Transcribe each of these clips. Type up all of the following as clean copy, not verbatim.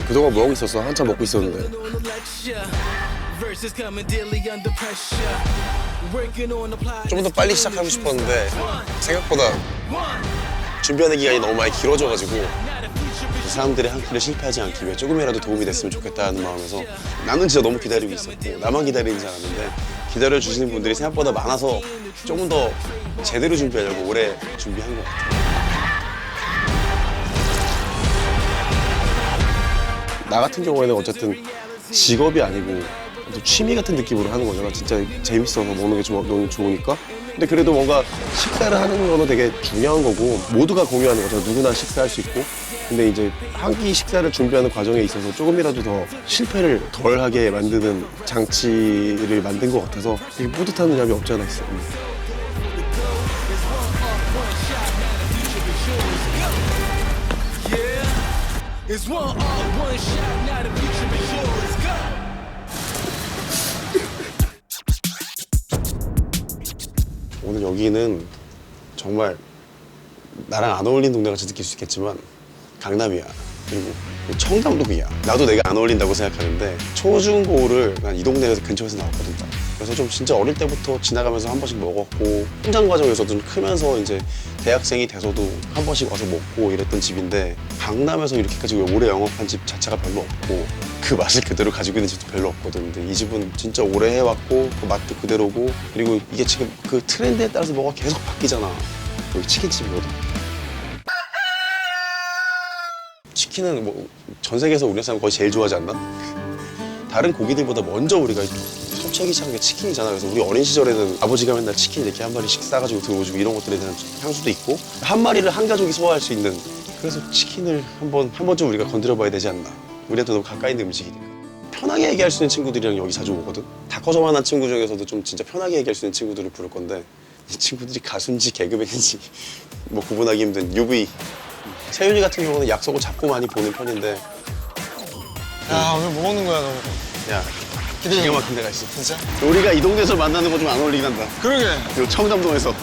그동안 뭐 하고 있었어? 한참 먹고 있었는데. 좀 더 빨리 시작하고 싶었는데 생각보다 준비하는 기간이 너무 많이 길어져가지고 사람들이 한 끼를 실패하지 않기 위해 조금이라도 도움이 됐으면 좋겠다는 마음에서 나는 진짜 너무 기다리고 있었고 나만 기다리는 줄 알았는데 기다려주시는 분들이 생각보다 많아서 조금 더 제대로 준비하려고 오래 준비한 것 같아요. 나 같은 경우에는 어쨌든 직업이 아니고 취미 같은 느낌으로 하는 거잖아. 진짜 재밌어서 먹는 게 너무 좋으니까. 근데 그래도 뭔가 식사를 하는 거는 되게 중요한 거고 모두가 공유하는 거죠. 누구나 식사할 수 있고. 근데 이제 한 끼 식사를 준비하는 과정에 있어서 조금이라도 더 실패를 덜 하게 만드는 장치를 만든 것 같아서 되게 뿌듯한 점이 없지 않아 있어. 오늘 여기는 정말 나랑 안 어울리는 동네 같이 느낄 수 있겠지만 강남이야. 그리고 청담동이야. 나도 내가 안 어울린다고 생각하는데 초중고를 난 이 동네에서 근처에서 나왔거든. 그래서 좀 진짜 어릴 때부터 지나가면서 한 번씩 먹었고 성장 과정에서도 좀 크면서 이제 대학생이 돼서도 한 번씩 와서 먹고 이랬던 집인데 강남에서 이렇게까지 오래 영업한 집 자체가 별로 없고 그 맛을 그대로 가지고 있는 집도 별로 없거든. 근데 이 집은 진짜 오래 해왔고 그 맛도 그대로고 그리고 이게 지금 그 트렌드에 따라서 뭐가 계속 바뀌잖아. 여기 치킨집이거든. 치킨은 뭐 전 세계에서 우리나라 사람 거의 제일 좋아하지 않나? 다른 고기들보다 먼저 우리가 손채기 시작한 게 치킨이잖아. 그래서 우리 어린 시절에는 아버지가 맨날 치킨 이렇게 한 마리씩 싸가지고 들어오시고 이런 것들에 대한 향수도 있고 한 마리를 한 가족이 소화할 수 있는 그래서 치킨을 한 번쯤 우리가 건드려봐야 되지 않나. 우리한테 너무 가까이 있는 음식이니까. 편하게 얘기할 수 있는 친구들이랑 여기 자주 오거든. 다 커서 만난 친구 중에서도 좀 진짜 편하게 얘기할 수 있는 친구들을 부를 건데 이 친구들이 가수인지 개그맨인지 뭐 구분하기 힘든 UV. 세윤이 같은 경우는 약속을 잡고 많이 보는 편인데 야 오늘 뭐 먹는 거야 너? 야 기가 막힌 데가 있어. 진짜? 우리가 이 동네에서 만나는 거 좀 안 어울리긴 한다. 그러게. 요 청담동에서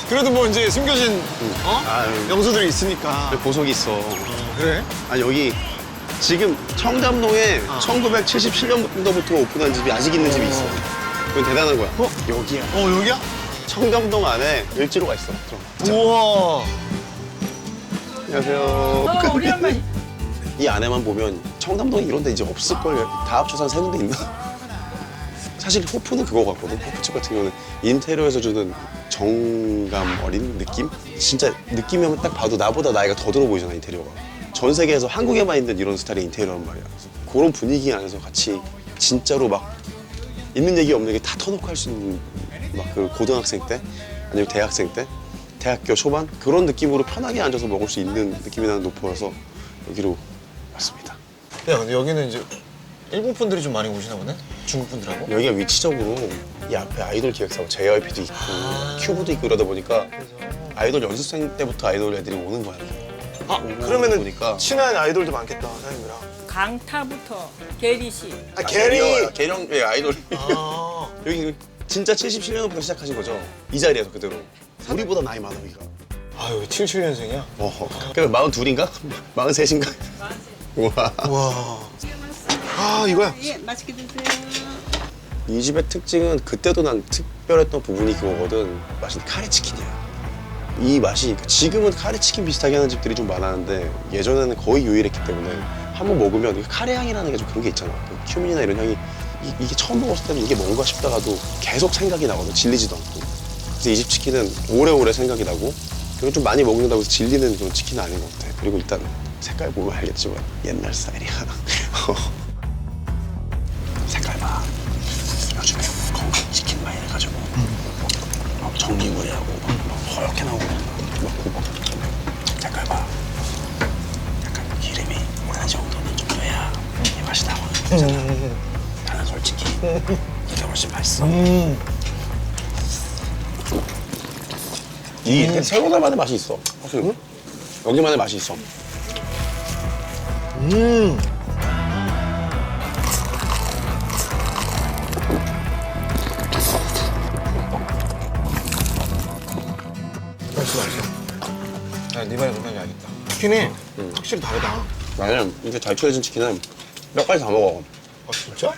그래도 뭐 이제 숨겨진 아유. 명소들이 있으니까. 보석이 있어. 그래? 아니 여기 지금 청담동에 1977년도부터 오픈한 집이 아직 있는 집이 있어. 그건 대단한 거야. 여기야. 여기야? 청담동 안에 을지로가 있어. 우와. 안녕하세요. 오랜만에. 이 안에만 보면 청담동에 이런 데 이제 없을걸. 다 합쳐서 한 3군데 있나? 사실 호프는 그거 같거든. 호프집 같은 경우는 인테리어에서 주는 정감 어린 느낌? 진짜 느낌이면 딱 봐도 나보다 나이가 더 들어 보이잖아, 인테리어가. 전 세계에서 한국에만 있는 이런 스타일의 인테리어란 말이야. 그래서 그런 분위기 안에서 같이 진짜로 막 있는 얘기 없는 얘기 다 터놓고 할 수 있는 막 그 고등학생 때 아니면 대학생 때 대학교 초반 그런 느낌으로 편하게 앉아서 먹을 수 있는 느낌이 나는 노포여서 여기로 왔습니다. 야 근데 여기는 이제 일본 분들이 좀 많이 오시나 보네? 중국 분들하고? 여기가 위치적으로 이 앞에 아이돌 기획사고 JYP도 있고 큐브도 있고 이러다 보니까 아이돌 연습생 때부터 아이돌 애들이 오는 거야. 그러면은 보니까 친한 아이돌도 많겠다 사장님이랑. 강타부터 게리 씨. 개령 예, 아이돌. 아. 여기 진짜 77년부터 시작하신 거죠? 이 자리에서 그대로. 우리보다 나이 많아 여기가. 아 여기 77년생이야? 그럼 42인가? 43인가? 우와. 와. 아 이거야? 예, 맛있게 드세요. 이 집의 특징은 그때도 난 특별했던 부분이 그거거든. 맛이 카레치킨이야. 이 맛이 지금은 카레치킨 비슷하게 하는 집들이 좀 많았는데 예전에는 거의 유일했기 때문에 한번 먹으면 카레 향이라는 게 좀 그런 게 있잖아. 그 큐민이나 이런 향이 이게 처음 먹었을 때는 이게 뭔가 싶다가도 계속 생각이 나거든. 질리지도 않고. 그래서 이 집 치킨은 오래오래 생각이 나고 그리고 좀 많이 먹는다고 해서 질리는 그런 치킨은 아닌 것 같아. 그리고 일단 색깔 보면 알겠지만 옛날 스타일이야. 색깔 봐. 요즘에 건강치킨 많이 해가지고 막 전기구이하고 막 허옇게 나오고 막 색깔 봐. 약간 기름이 어느 정도는 좀 돼야 이 맛이 나거든. 나는 솔직히 이게 훨씬 맛있어. 이 새우살만의 맛이 있어. 확실히. 여기만의 맛이 있어. 맛있어 맛있어. 야, 네 말이 뭔지 알겠다. 치킨이 확실히 다르다. 나는 이렇게 잘 튀겨진 치킨은 뼈까지 다 먹어. 아 진짜?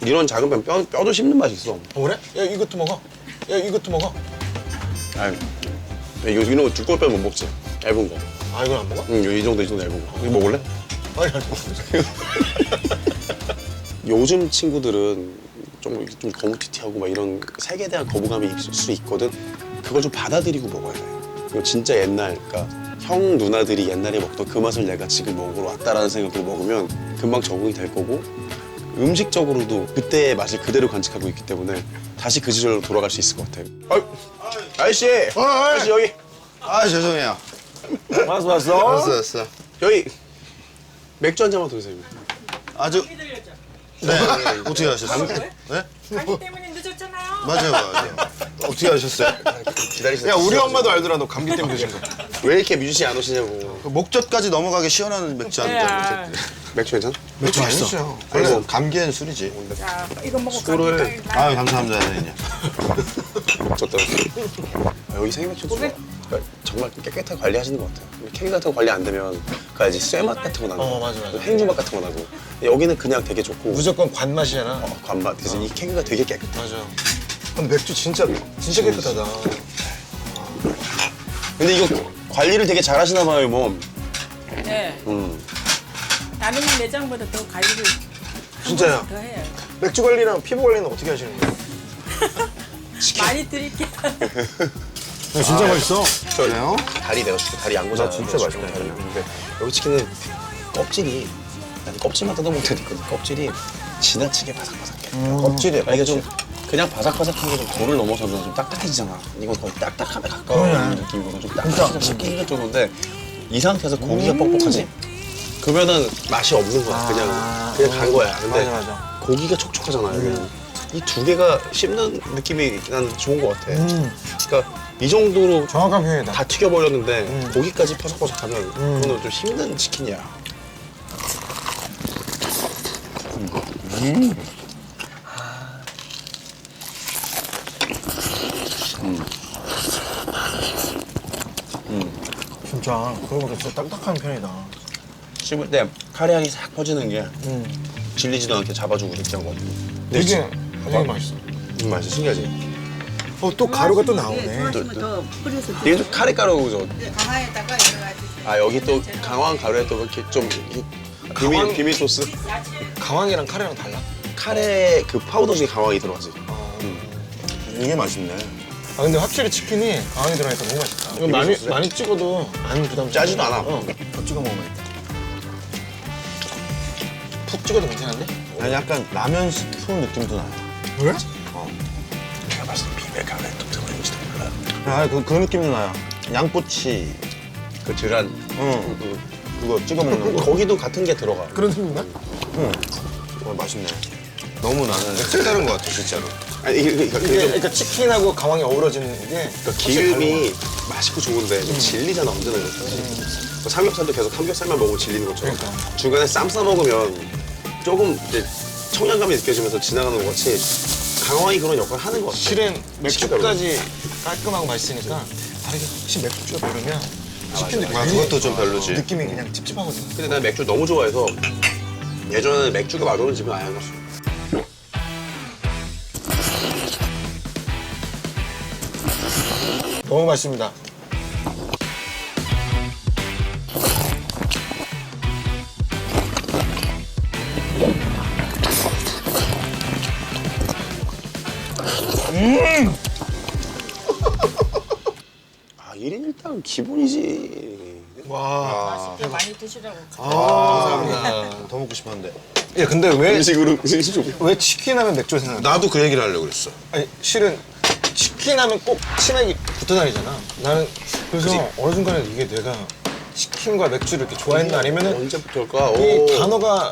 이런 작은 뼈도 씹는 맛이 있어. 그래? 야 이것도 먹어. 야 이것도 먹어. 아유, 이런 거 두꺼운 뼈못 먹지. 얇은 거. 아 이건 안 먹어? 응, 이 정도 얇은 거. 이거 먹을래? 아니 요즘 친구들은 좀 거무튀튀하고 막 이런 색에 대한 거부감이 있을 수 있거든. 그걸 좀 받아들이고 먹어야 돼. 이거 진짜 옛날, 그러니까 형 누나들이 옛날에 먹던 그 맛을 내가 지금 먹으러 왔다라는 생각으로 먹으면 금방 적응이 될 거고, 음식적으로도 그때의 맛을 그대로 간직하고 있기 때문에 다시 그 시절로 돌아갈 수 있을 것 같아요. 아저씨! 아저씨 여기! 아 죄송해요. 왔어. 여기 맥주 한 잔만 더 주세요. 아주 기다렸죠? 네. 어떻게 하셨어요? 네? 가기 때문에 늦었잖아요. 맞아요. 어떻게 하셨어요? 기다리시다. 야 우리 엄마도 알더라 너 감기 때문에 드신 거. 왜 이렇게 미주 씨 안 오시냐고. 그 목젖까지 넘어가게 시원한 맥주 한 잔. 야, 맥주 괜찮아? 맥주 맛있어. 원래 아이고. 감기엔 술이지. 자, 이거 먹고 술을- 가기 때문에 아유 감사합니다 선생님. 어쩌다 여기 생맥주도 좋아. 그러니까 정말 깨끗하게 관리하시는 것 같아요. 케이크 같은 거 관리 안 되면 그 알지? 쇠맛 같은 거 나고 맞아. 행주맛 같은 거 나고. 여기는 그냥 되게 좋고 무조건 관맛이잖아. 관맛. 그래서 이 케이크가 되게 깨끗해. 맞아. 맥주 진짜 깨끗하다. 근데 이거 관리를 되게 잘하시나 봐요, 뭐. 네. 다른 매장보다 더 관리를 진짜요? 더 해요. 맥주 관리랑 피부 관리는 어떻게 하시는 거예요? 많이 드릴게요. 진짜 맛있어. 그래요? 다리 내가 줄게. 다리 양고자. 나 진짜 맛있다, 다리. 근데 여기 치킨은 껍질이 난 껍질만 뜯어먹을 때도 있거든. 껍질이 지나치게 바삭바삭해. 껍질이야. 이게 좀 그냥 바삭바삭한 게 좀 도를 넘어서도 좀 딱딱해지잖아. 이건 거의 딱딱함에 가까운 느낌으로 좀 딱딱해서 씹기가 정도인데 이 상태에서 고기가 뻑뻑하지? 그러면은 맛이 없는 거야. 그냥 간 거야. 근데 맞아. 고기가 촉촉하잖아요. 이 두 개가 씹는 느낌이 난 좋은 것 같아. 그러니까 이 정도로 정확한 표현이다. 다 튀겨버렸는데 고기까지 퍼석퍼석하면 그거는 좀 힘든 치킨이야. 진짜 그거보다 진짜 딱딱한 편이다. 씹을 때 카레 향이 싹 퍼지는 게 질리지도 않게 잡아주고 느끼한 거 같아. 되게 맛있어. 맛있어. 신기하지? 또 가루가 또 네, 나오네. 좋아하시면 더 뿌려서 이게 좀 카레 가루죠. 강화에다가 여러 가지 아 여기 또 강황 가루에 또 이렇게 좀 이렇게 강황- 비밀 소스. 강황이랑 카레랑 달라? 카레 그 파우더 중에 강황이 들어가지. 이게 맛있네. 아 근데 확실히 치킨이 강황이 들어가니까 너무 맛있다. 이거 많이 소스네. 많이 찍어도 안 부담. 짜지도 않아. 더 찍어 먹으면 푹 찍어도 괜찮은데? 아니 약간 라면 스프 느낌도 나요. 왜? 내가 봤을 때 비밀 가루에 또 들어있는지도 몰라. 그 느낌도 나요. 양꼬치. 그 즈란. 그거 찍어 먹는 거. 거기도 같은 게 들어가. 그런 느낌인가? 맛있네. 너무 나는 색다른 것 같아 진짜로. 아니 이게 좀 그러니까 치킨하고 강황이 어우러지는 게 그러니까 기름이 맛있고 좋은데 좀 질리잖아 언제나 그렇지. 뭐 삼겹살도 계속 삼겹살만 먹으면 질리는 것처럼 그러니까. 중간에 쌈 싸 먹으면 조금 이제 청량감이 느껴지면서 지나가는 것 같이 강황이 그런 역할을 하는 것 같아. 실은 맥주까지 깔끔하고 맛있으니까 다르게 혹시 맥주가 모르면 치킨도 그것도 좀 별로지. 느낌이 그냥 찝찝하거든. 근데 난 맥주 너무 좋아해서 예전에는 맥주가 맛없는 집은 아예 안 갔어. 너무 맛있습니다. 아 1인 1당은 기본이지. 와. 더 많이 드시라고. 감사합니다. 더 먹고 싶었는데. 야 근데 왜 음식 좀. 왜 치킨 하면 맥주 생각나? 나도 그 얘기를 하려고 그랬어. 아니 실은 치킨 하면 꼭 치맥이 붙어 다니잖아. 나는 그래서 어느 순간에 이게 내가 치킨과 맥주를 이렇게 좋아했나 아니면은 언제부터일까? 이 단어가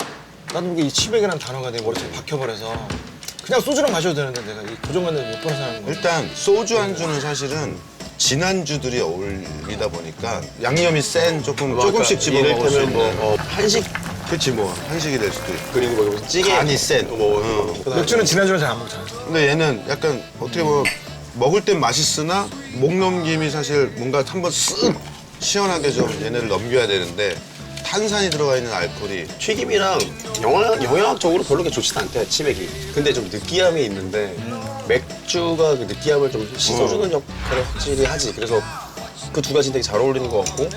나도 모르게 이 치맥이라는 단어가 내 머릿속에 박혀버려서 그냥 소주랑 마셔도 되는데 내가 이 고정관념을 못 버려서 하는 거야. 일단 소주 안주는 사실은 진안주들이 어울리다 보니까 양념이 센 조금씩 집어 먹을 수 이를테면 있는. 뭐 한식 그치 뭐 한식이 될 수도 있고. 그리고 뭐 무슨 찌개 간이 센. 맥주는 지난주는 잘 안 먹잖아. 근데 얘는 약간 어떻게 보면 먹을 땐 맛있으나 목 넘김이 사실 뭔가 한번 쓱 시원하게 좀 얘네를 넘겨야 되는데 탄산이 들어가 있는 알코올이 튀김이랑 영양학적으로 별로 그렇게 좋지는 않대, 치맥이. 근데 좀 느끼함이 있는데 맥주가 그 느끼함을 좀 씻어주는 역할을 확실히 하지. 그래서 그 두 가지 되게 잘 어울리는 것 같고,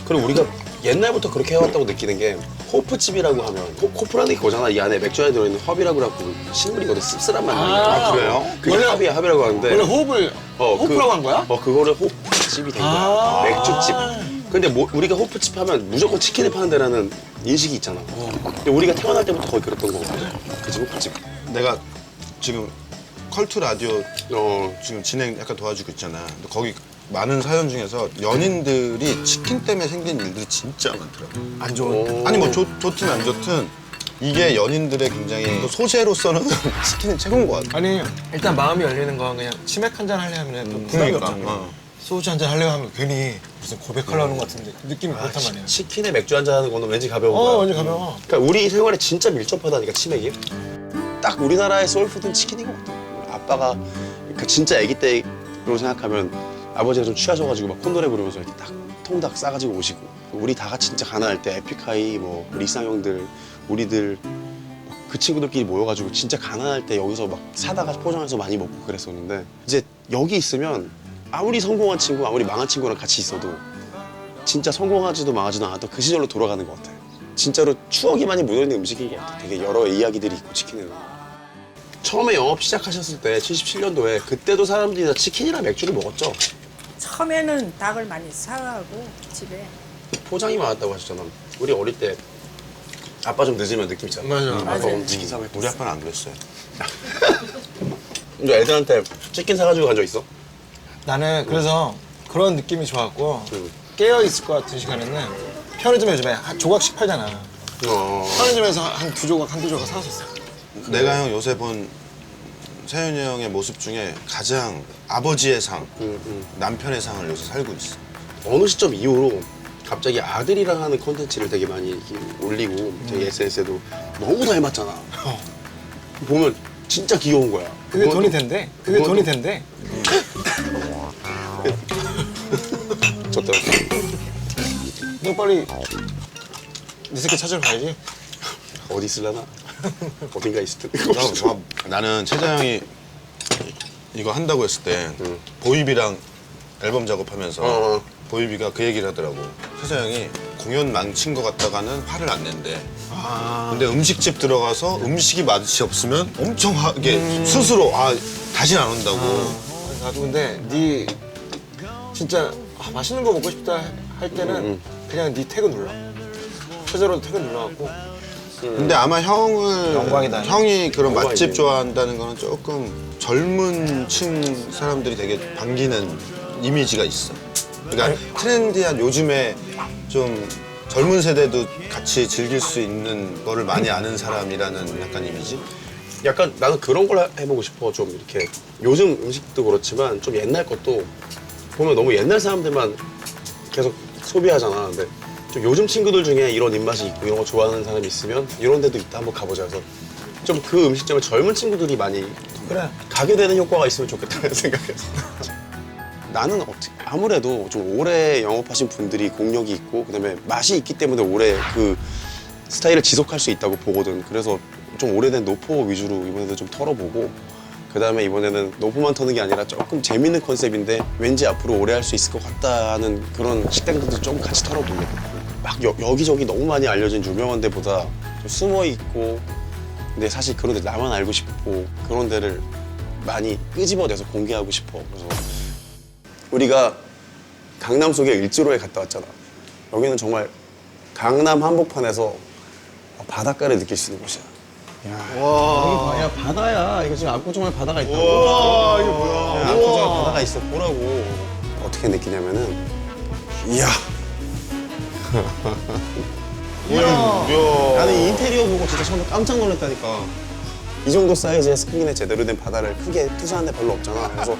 그리고 우리가 옛날부터 그렇게 해왔다고 느끼는 게 호프집이라고 하면 호프라는 게 그거잖아. 이 안에 맥주 안에 들어있는 허브라고 하고 식물이거든. 씁쓸한 맛 나는 거. 아, 그래요? 그게 합이라고 하는데 원래 호흡을 호프라고 한 거야? 그거를 호프집이 된 거야. 맥주집. 근데 우리가 호프집 하면 무조건 치킨을 파는 데라는 인식이 있잖아. 근데 우리가 태어날 때부터 거의 그랬던 거거든. 그치, 호프집. 내가 지금 컬투 라디오 지금 진행 약간 도와주고 있잖아. 근데 거기 많은 사연 중에서 연인들이 치킨 때문에 생긴 일들이 진짜 많더라고. 안 좋은. 아니 뭐 좋든 안 좋든 이게 연인들의 굉장히 또 소재로서는 치킨이 최고인 것 같아. 아니 일단 마음이 열리는 건 그냥 치맥 한 잔 하려 하면 또 부담이 그러니까, 없잖아. 소주 한 잔 하려고 하면 괜히 무슨 고백하려는 것 같은데 느낌이 그렇단 말이야. 치킨에 맥주 한잔 하는 거는 왠지 가벼운 거야. 완전 가벼워. 그러니까 우리 생활에 진짜 밀접하다니까, 치맥이. 딱 우리나라의 소울푸드는 치킨인 것 같아. 아빠가 그 진짜 아기 때로 생각하면 아버지가 좀 취하셔가지고 막 콘도레 부르면서 이렇게 딱 통닭 싸가지고 오시고, 우리 다 같이 진짜 가난할 때 에픽하이 뭐 리쌍 형들 우리들 그 친구들끼리 모여가지고 진짜 가난할 때 여기서 막 사다가 포장해서 많이 먹고 그랬었는데, 이제 여기 있으면 아무리 성공한 친구 아무리 망한 친구랑 같이 있어도 진짜 성공하지도 망하지도 않았던 그 시절로 돌아가는 것 같아. 진짜로 추억이 많이 묻어있는 음식인 것 같아. 되게 여러 이야기들이 있고, 치킨에는. 처음에 영업 시작하셨을 때 77년도에 그때도 사람들이 다 치킨이랑 맥주를 먹었죠? 처음에는 닭을 많이 사가고 집에. 포장이 많았다고 하셨잖아. 우리 어릴 때 아빠 좀 늦으면 느낌 있잖아. 맞아. 아빠 맞아요. 오늘 치킨 사면 우리 아빠는 안 그랬어요. 이제 애들한테 치킨 사가지고 간 적 있어? 나는 그래서 그런 느낌이 좋았고 응. 깨어 있을 것 같은 시간에는 편의점에 요즘에 한 조각씩 팔잖아. 편의점에서 한 두 조각 한두 조각 사왔었어. 내가 형 요새 본 세윤이 형의 모습 중에 가장 아버지의 상, 남편의 상을 요새 살고 있어. 어느 시점 이후로 갑자기 아들이랑 하는 콘텐츠를 되게 많이 이렇게 올리고 되게 SNS에도 너무 닮았잖아. 보면 진짜 귀여운 거야. 그게 그것도- 돈이 된대. 그게 그것도- 돈이 된대. 좋다. 너 빨리 네 새끼 찾으러 가야지. 어디 있을라나? 어딘가 있을 텐데. 나는 최자 형이 이거 한다고 했을 때 보이비랑 앨범 작업하면서 어. 보이비가 그 얘기를 하더라고. 최자 형이 공연 망친 것 같다가는 화를 안 낸대. 근데 음식집 들어가서 음식이 맛이 없으면 엄청 이게 스스로 다시는 안 온다고. 나도 근데 네 진짜 맛있는 거 먹고 싶다 할 때는 그냥 네 태그 눌러. 최저로 태그 눌러갖고 근데 아마 영광이다. 형이 그런 영광이지. 맛집 좋아한다는 거는 조금 젊은 층 사람들이 되게 반기는 이미지가 있어. 그러니까 트렌디한 요즘에 좀 젊은 세대도 같이 즐길 수 있는 거를 많이 아는 사람이라는 약간 이미지? 약간 나는 그런 걸 해보고 싶어. 좀 이렇게 요즘 음식도 그렇지만 좀 옛날 것도 보면 너무 옛날 사람들만 계속 소비하잖아. 근데 좀 요즘 친구들 중에 이런 입맛이 있고 이런 거 좋아하는 사람이 있으면 이런 데도 있다 한번 가보자 해서 좀 그 음식점을 젊은 친구들이 많이 그래. 가게 되는 효과가 있으면 좋겠다는 생각에서 나는 아무래도 좀 오래 영업하신 분들이 공력이 있고 그다음에 맛이 있기 때문에 오래 그 스타일을 지속할 수 있다고 보거든. 그래서 좀 오래된 노포 위주로 이번에도 좀 털어보고 그다음에 이번에는 노포만 터는 게 아니라 조금 재밌는 컨셉인데 왠지 앞으로 오래 할 수 있을 것 같다 하는 그런 식당들도 좀 같이 털어보려고. 막 여기저기 너무 많이 알려진 유명한 데보다 좀 숨어 있고 근데 사실 그런 데 나만 알고 싶고 그런 데를 많이 끄집어내서 공개하고 싶어. 그래서 우리가 강남 속의 일지로에 갔다 왔잖아. 여기는 정말 강남 한복판에서 바닷가를 느낄 수 있는 곳이야. 와, 야 바다야. 이거 지금 압구정에 바다가 있다고. 와, 이게 뭐야? 압구정에 바다가 있어. 보라고. 어떻게 느끼냐면은, 이야. 나는 이 인테리어 보고 진짜 처음에 깜짝 놀랐다니까. 이 정도 사이즈의 스크린에 제대로 된 바다를 크게 투자한 데 별로 없잖아. 그래서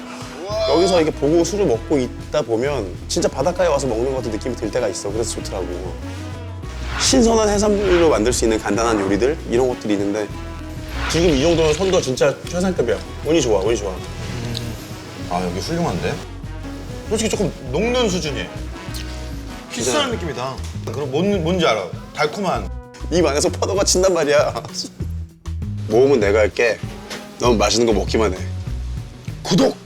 여기서 이렇게 보고 술을 먹고 있다 보면 진짜 바닷가에 와서 먹는 것 같은 느낌이 들 때가 있어. 그래서 좋더라고. 신선한 해산물로 만들 수 있는 간단한 요리들 이런 것들이 있는데 지금 이 정도면 선도 진짜 최상급이야. 운이 좋아, 운이 좋아. 여기 훌륭한데? 솔직히 조금 녹는 수준이에요. 키스하는 느낌이다. 그럼 뭔지 알아? 달콤한. 입 안에서 파도가 친단 말이야. 모험은 내가 할게. 넌 맛있는 거 먹기만 해. 구독!